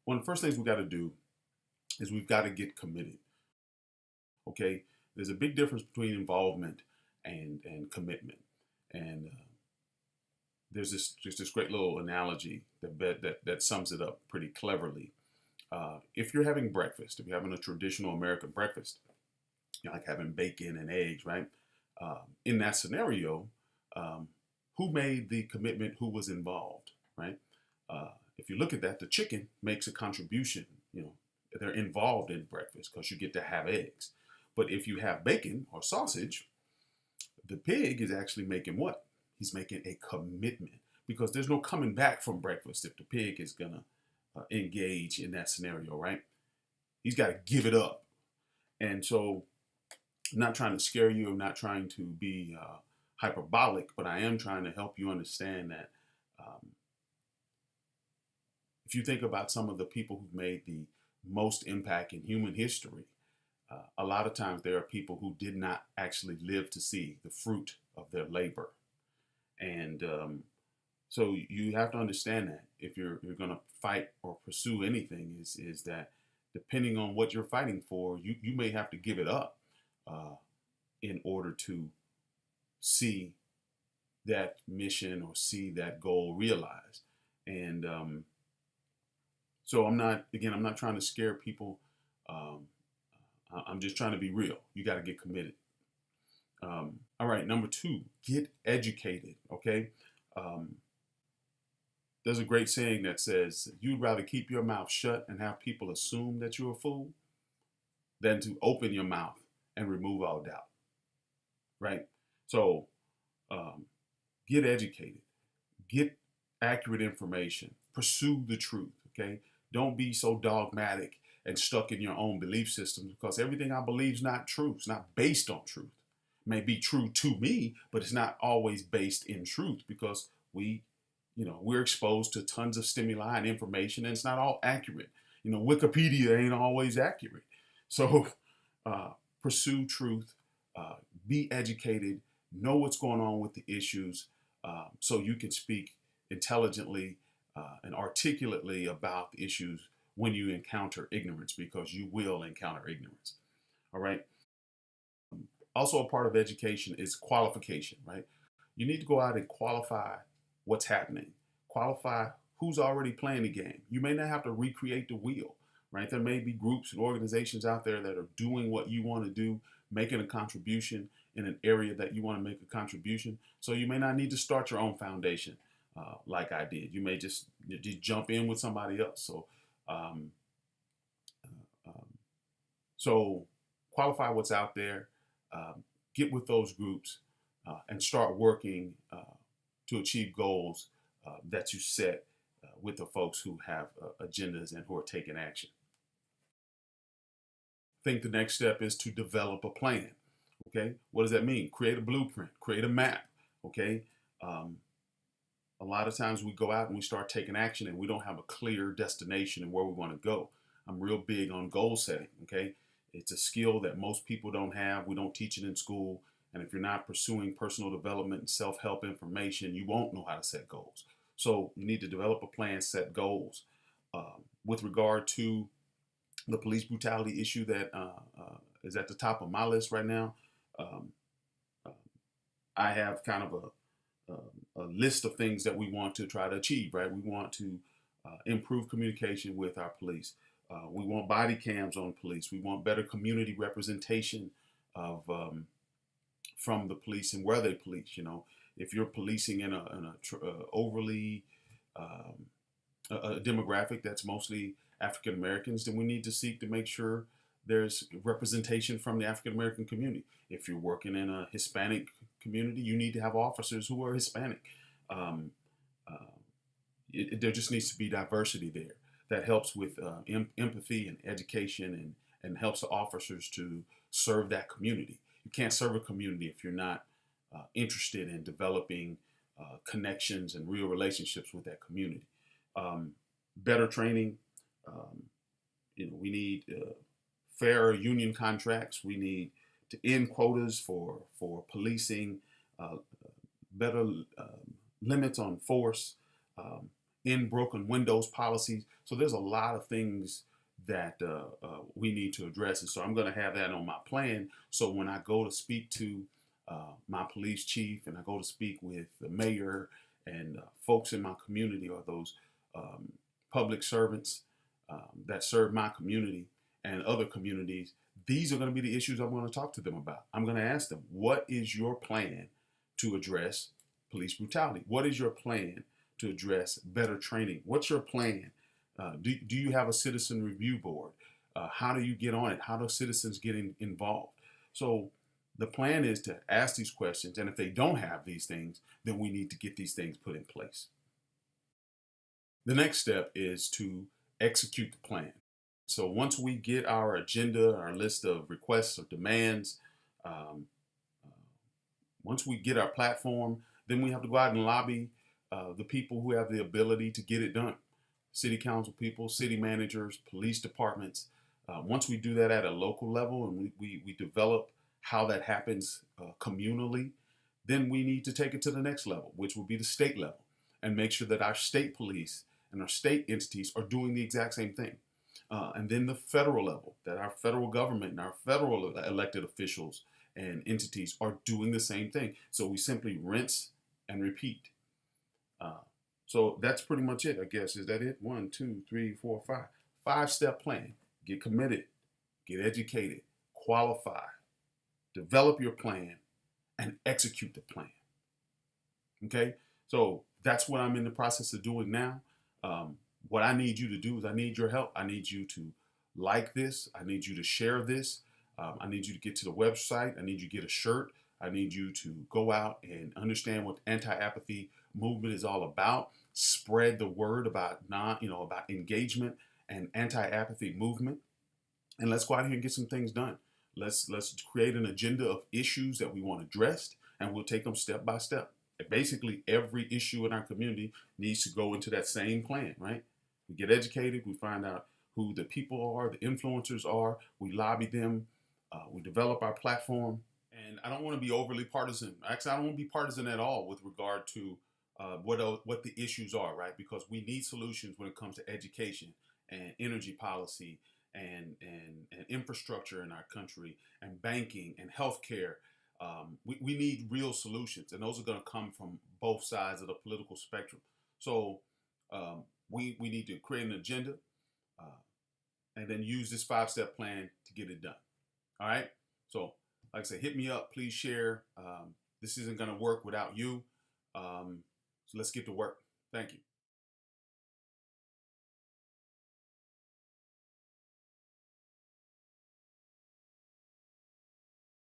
one of the first things we got to do is we've got to get committed. Okay, there's a big difference between involvement and commitment, and there's this great little analogy that sums it up pretty cleverly. If you're having breakfast, if you're having a traditional American breakfast, you know, like having bacon and eggs, right? In that scenario, um, who made the commitment? Who was involved, right? If you look at that, the chicken makes a contribution. You know, they're involved in breakfast because you get to have eggs. But if you have bacon or sausage, the pig is actually making what? He's making a commitment because there's no coming back from breakfast if the pig is gonna engage in that scenario, right? He's got to give it up. And so, I'm not trying to scare you. I'm not trying to be hyperbolic, but I am trying to help you understand that um, if you think about some of the people who've made the most impact in human history, a lot of times there are people who did not actually live to see the fruit of their labor. And so you have to understand that if you're going to fight or pursue anything, is that depending on what you're fighting for, you may have to give it up uh, in order to see that mission or see that goal realized. And so I'm not trying to scare people. Um, I'm just trying to be real. You got to get committed. All right, number two, get educated. Okay. Um, there's a great saying that says, you'd rather keep your mouth shut and have people assume that you're a fool than to open your mouth and remove all doubt. Right. So um, get educated, get accurate information, pursue the truth. Okay. Don't be so dogmatic and stuck in your own belief systems because everything I believe is not true. It's not based on truth. It may be true to me, but it's not always based in truth because we're exposed to tons of stimuli and information and it's not all accurate. Wikipedia ain't always accurate. So uh, pursue truth, uh, be educated, know what's going on with the issues, so you can speak intelligently and articulately about the issues when you encounter ignorance, because you will encounter ignorance. All right. Also, a part of education is qualification, right? You need to go out and qualify what's happening, qualify who's already playing the game. You may not have to recreate the wheel, right? There may be groups and organizations out there that are doing what you want to do, making a contribution in an area that you want to make a contribution. So you may not need to start your own foundation like I did. You may just jump in with somebody else. Um, um, so qualify what's out there, um, get with those groups, and start working to achieve goals that you set with the folks who have agendas and who are taking action. I think the next step is to develop a plan. Okay, what does that mean? Create a blueprint, create a map. Okay, um, a lot of times we go out and we start taking action and we don't have a clear destination and where we want to go. I'm real big on goal setting. Okay, it's a skill that most people don't have. We don't teach it in school. And if you're not pursuing personal development and self-help information, you won't know how to set goals. So you need to develop a plan, set goals. With regard to the police brutality issue that is at the top of my list right now, um, uh, I have kind of a list of things that we want to try to achieve, right? We want to improve communication with our police. We want body cams on police. We want better community representation of from the police and where they police. If you're policing in a overly a demographic that's mostly African Americans, then we need to seek to make sure there's representation from the African American community. If you're working in a Hispanic community, you need to have officers who are Hispanic. Um, uh, there just needs to be diversity there that helps with empathy and education, and helps the officers to serve that community. You can't serve a community if you're not interested in developing connections and real relationships with that community. Um, better training. Um, we need fairer union contracts. We need to end quotas for policing, better limits on force, um, in broken windows policies. So there's a lot of things that we need to address. And so I'm going to have that on my plan. So when I go to speak to my police chief and I go to speak with the mayor and folks in my community, or those um, public servants that serve my community and other communities, these are going to be the issues I'm going to talk to them about. I'm going to ask them, what is your plan to address police brutality? What is your plan to address better training? What's your plan? Do you have a citizen review board? How do you get on it? How do citizens get involved? So the plan is to ask these questions, and if they don't have these things, then we need to get these things put in place. The next step is to execute the plan. So once we get our agenda, our list of requests or demands, um, once we get our platform, then we have to go out and lobby the people who have the ability to get it done. City council people, city managers, police departments. Once we do that at a local level and we develop how that happens communally, then we need to take it to the next level, which will be the state level, and make sure that our state police and our state entities are doing the exact same thing. And then the federal level, that our federal government and our federal elected officials and entities are doing the same thing. So we simply rinse and repeat. So that's pretty much it, I guess. Is that it? 1, 2, 3, 4, 5. 5-step plan. Get committed, get educated, qualify, develop your plan, and execute the plan. Okay? So that's what I'm in the process of doing now. What I need you to do is I need your help. I need you to like this. I need you to share this. I need you to get to the website. I need you to get a shirt. I need you to go out and understand what the anti-apathy movement is all about. Spread the word about about engagement and anti-apathy movement. And let's go out here and get some things done. Let's create an agenda of issues that we want addressed, and we'll take them step by step. Basically, every issue in our community needs to go into that same plan, right? We get educated, we find out who the people are, the influencers are, we lobby them, we develop our platform. And I don't want to be overly partisan. Actually, I don't want to be partisan at all with regard to what the issues are, right? Because we need solutions when it comes to education and energy policy and infrastructure in our country and banking and healthcare. We need real solutions, and those are going to come from both sides of the political spectrum. So we need to create an agenda uh, and then use this 5-step plan to get it done. All right. So, like I said, hit me up. Please share. This isn't going to work without you. So let's get to work. Thank you.